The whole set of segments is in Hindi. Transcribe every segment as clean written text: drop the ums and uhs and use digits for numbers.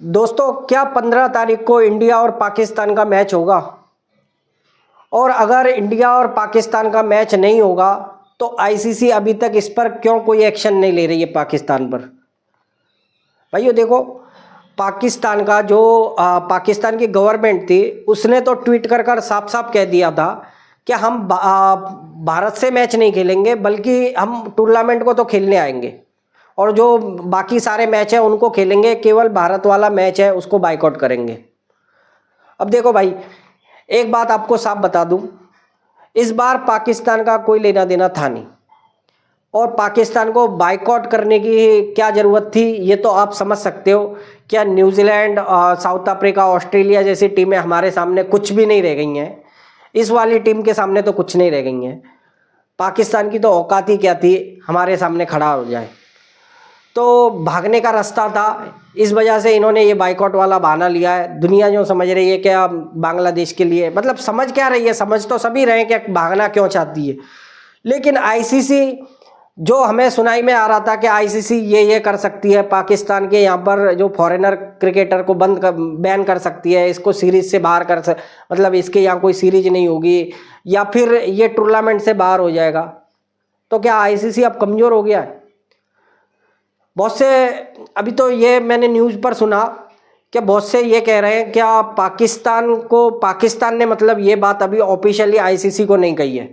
दोस्तों, क्या 15 तारीख को इंडिया और पाकिस्तान का मैच होगा? और अगर इंडिया और पाकिस्तान का मैच नहीं होगा तो आईसीसी अभी तक इस पर क्यों कोई एक्शन नहीं ले रही है पाकिस्तान पर? भाइयों देखो, पाकिस्तान का जो पाकिस्तान की गवर्नमेंट थी उसने तो ट्वीट कर कर साफ साफ कह दिया था कि हम भारत से मैच नहीं खेलेंगे, बल्कि हम टूर्नामेंट को तो खेलने आएंगे और जो बाकी सारे मैच हैं उनको खेलेंगे, केवल भारत वाला मैच है उसको बायकॉट करेंगे। अब देखो भाई, एक बात आपको साफ बता दूं, इस बार पाकिस्तान का कोई लेना देना था नहीं और पाकिस्तान को बायकॉट करने की क्या ज़रूरत थी ये तो आप समझ सकते हो। क्या न्यूजीलैंड, साउथ अफ्रीका, ऑस्ट्रेलिया जैसी टीमें हमारे सामने कुछ भी नहीं रह गई हैं? इस वाली टीम के सामने तो कुछ नहीं रह गई हैं। पाकिस्तान की तो औकात ही क्या थी हमारे सामने खड़ा हो जाए? तो भागने का रास्ता था, इस वजह से इन्होंने ये बाइकॉट वाला बहाना लिया है। दुनिया जो समझ रही है क्या बांग्लादेश के लिए, मतलब समझ क्या रही है, समझ तो सभी रहे हैं कि भागना क्यों चाहती है, लेकिन आईसीसी जो हमें सुनाई में आ रहा था कि आईसीसी ये कर सकती है, पाकिस्तान के यहाँ पर जो फॉरेनर क्रिकेटर को बैन कर सकती है, इसको सीरीज से बाहर मतलब इसके यहाँ कोई सीरीज नहीं होगी या फिर ये टूर्नामेंट से बाहर हो जाएगा। तो क्या आईसीसी अब कमज़ोर हो गया है? बहुत से अभी तो ये मैंने न्यूज़ पर सुना कि बहुत से ये कह रहे हैं क्या पाकिस्तान ने मतलब ये बात अभी ऑफिशियली आईसीसी को नहीं कही है,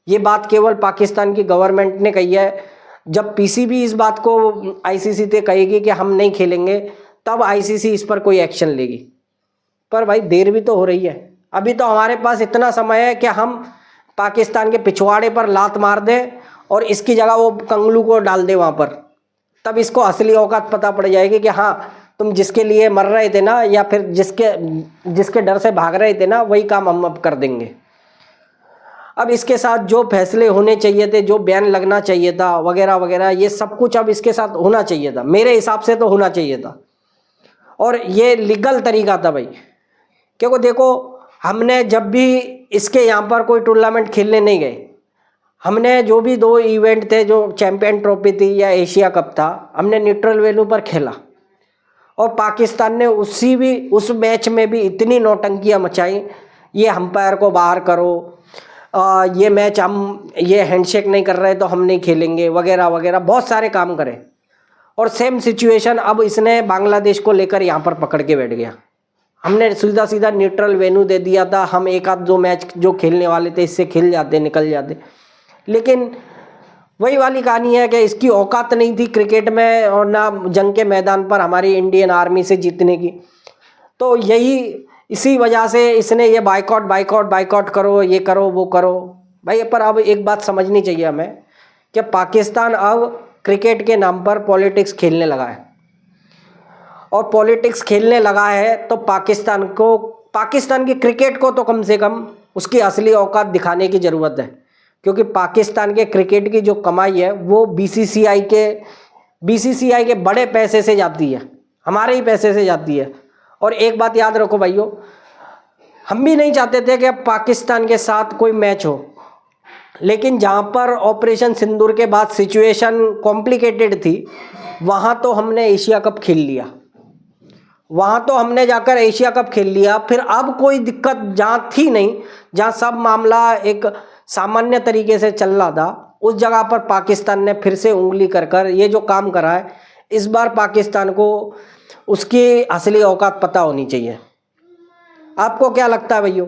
ये बात केवल पाकिस्तान की गवर्नमेंट ने कही है। जब पीसीबी इस बात को आईसीसी से कहेगी कि हम नहीं खेलेंगे तब आईसीसी इस पर कोई एक्शन लेगी। पर भाई देर भी तो हो रही है, अभी तो हमारे पास इतना समय है कि हम पाकिस्तान के पिछवाड़े पर लात मार दें और इसकी जगह वो कंगलू को डाल दें वहाँ पर, तब इसको असली औकात पता पड़ जाएगी कि हाँ तुम जिसके लिए मर रहे थे ना, या फिर जिसके डर से भाग रहे थे ना, वही काम हम अब कर देंगे। अब इसके साथ जो फैसले होने चाहिए थे, जो बैन लगना चाहिए था वगैरह वगैरह, ये सब कुछ अब इसके साथ होना चाहिए था, मेरे हिसाब से तो होना चाहिए था और ये लीगल तरीका था भाई। क्योंकि देखो, हमने जब भी इसके यहाँ पर कोई टूर्नामेंट खेलने नहीं गए, हमने जो भी 2 इवेंट थे, जो चैंपियन ट्रॉफी थी या एशिया कप था, हमने न्यूट्रल वेन्यू पर खेला और पाकिस्तान ने उस मैच में भी इतनी नौटंकियां मचाई, ये अंपायर को बाहर करो, ये मैच ये हैंडशेक नहीं कर रहे तो हम नहीं खेलेंगे वगैरह वगैरह, बहुत सारे काम करे। और सेम सिचुएशन अब इसने बांग्लादेश को लेकर यहाँ पर पकड़ के बैठ गया। हमने सीधा सीधा न्यूट्रल वेन्यू दे दिया था, हम 1-2 मैच जो खेलने वाले थे इससे खेल जाते, निकल जाते, लेकिन वही वाली कहानी है कि इसकी औकात नहीं थी क्रिकेट में और ना जंग के मैदान पर हमारी इंडियन आर्मी से जीतने की। तो इसी वजह से इसने ये बाइकॉट करो, ये करो वो करो भाई। पर अब एक बात समझनी चाहिए हमें कि पाकिस्तान अब क्रिकेट के नाम पर पॉलिटिक्स खेलने लगा है और पॉलिटिक्स खेलने लगा है तो पाकिस्तान की क्रिकेट को तो कम से कम उसकी असली औकात दिखाने की ज़रूरत है। क्योंकि पाकिस्तान के क्रिकेट की जो कमाई है वो बीसीसीआई के बड़े पैसे से जाती है, हमारे ही पैसे से जाती है। और एक बात याद रखो भाइयों, हम भी नहीं चाहते थे कि पाकिस्तान के साथ कोई मैच हो, लेकिन जहाँ पर ऑपरेशन सिंदूर के बाद सिचुएशन कॉम्प्लिकेटेड थी, वहाँ तो हमने एशिया कप खेल लिया, वहाँ तो हमने जाकर एशिया कप खेल लिया। फिर अब कोई दिक्कत जहाँ थी नहीं, जहाँ सब मामला एक सामान्य तरीके से चल रहा था, उस जगह पर पाकिस्तान ने फिर से उंगली कर ये जो काम करा है, इस बार पाकिस्तान को उसकी असली औकात पता होनी चाहिए। आपको क्या लगता है भैया?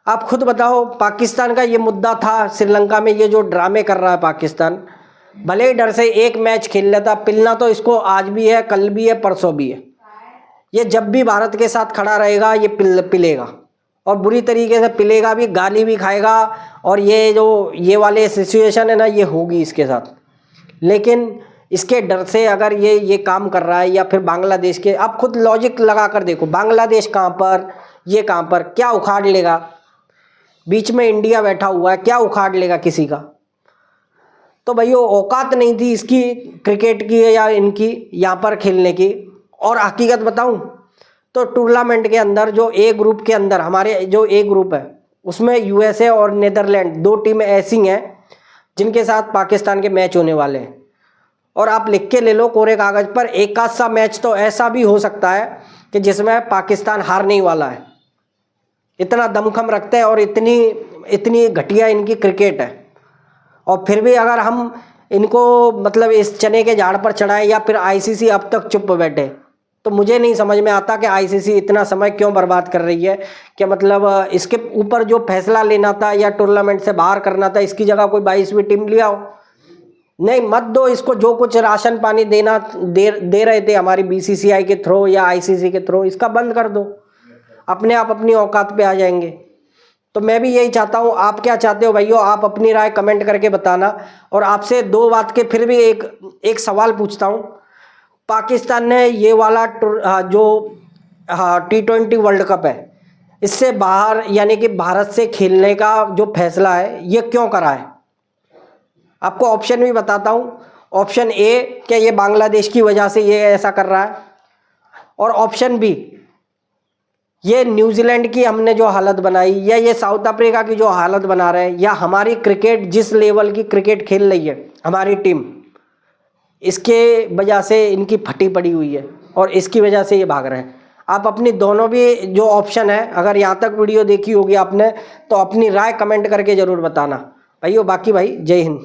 आप खुद बताओ। पाकिस्तान का ये मुद्दा था श्रीलंका में, ये जो ड्रामे कर रहा है पाकिस्तान, भले ही डर से एक मैच खेल लेता, पिलना तो इसको आज भी है, कल भी है, परसों भी है। ये जब भी भारत के साथ खड़ा रहेगा ये पिलेगा और बुरी तरीके से पिलेगा भी, गाली भी खाएगा और ये वाले सिचुएशन है ना, ये होगी इसके साथ। लेकिन इसके डर से अगर ये काम कर रहा है, या फिर बांग्लादेश के, आप खुद लॉजिक लगा कर देखो, बांग्लादेश कहाँ पर, ये कहाँ पर, क्या उखाड़ लेगा? बीच में इंडिया बैठा हुआ है, क्या उखाड़ लेगा किसी का? तो भैया औकात नहीं थी इसकी क्रिकेट की या इनकी यहाँ पर खेलने की। और हकीकत बताऊं तो टूर्नामेंट के अंदर जो ए ग्रुप के अंदर, हमारे जो ए ग्रुप है उसमें यूएसए और नीदरलैंड 2 टीमें ऐसी हैं जिनके साथ पाकिस्तान के मैच होने वाले हैं। और आप लिख के ले लो कोरे कागज पर, एक आध सा मैच तो ऐसा भी हो सकता है कि जिसमें पाकिस्तान हारने ही वाला है। इतना दमखम रखते हैं और इतनी इतनी घटिया इनकी क्रिकेट है। और फिर भी अगर हम इनको मतलब इस चने के झाड़ पर चढ़ाएं या फिर आईसीसी अब तक चुप बैठे, तो मुझे नहीं समझ में आता कि आईसीसी इतना समय क्यों बर्बाद कर रही है। कि मतलब इसके ऊपर जो फैसला लेना था या टूर्नामेंट से बाहर करना था, इसकी जगह कोई 22वीं टीम ले आओ। नहीं, मत दो इसको। जो कुछ राशन पानी देना दे रहे थे हमारी बीसीसीआई के थ्रू या आईसीसी के थ्रू, इसका बंद कर दो, अपने आप अपनी औकात पे आ जाएंगे। तो मैं भी यही चाहता हूँ। आप क्या चाहते हो भाइयों? आप अपनी राय कमेंट करके बताना। और आपसे दो बात के फिर भी एक सवाल पूछता हूँ। पाकिस्तान ने ये वाला जो T20 वर्ल्ड कप है, इससे बाहर यानी कि भारत से खेलने का जो फैसला है, ये क्यों करा है? आपको ऑप्शन भी बताता हूँ। ऑप्शन ए, क्या ये बांग्लादेश की वजह से ये ऐसा कर रहा है? और ऑप्शन बी, ये न्यूजीलैंड की हमने जो हालत बनाई, या ये साउथ अफ्रीका की जो हालत बना रहे हैं, या हमारी क्रिकेट जिस लेवल की क्रिकेट खेल रही है हमारी टीम, इसके वजह से इनकी फटी पड़ी हुई है और इसकी वजह से ये भाग रहे हैं। आप अपनी दोनों भी जो ऑप्शन है, अगर यहाँ तक वीडियो देखी होगी आपने, तो अपनी राय कमेंट करके ज़रूर बताना भाइयों। बाकी भाई जय हिंद।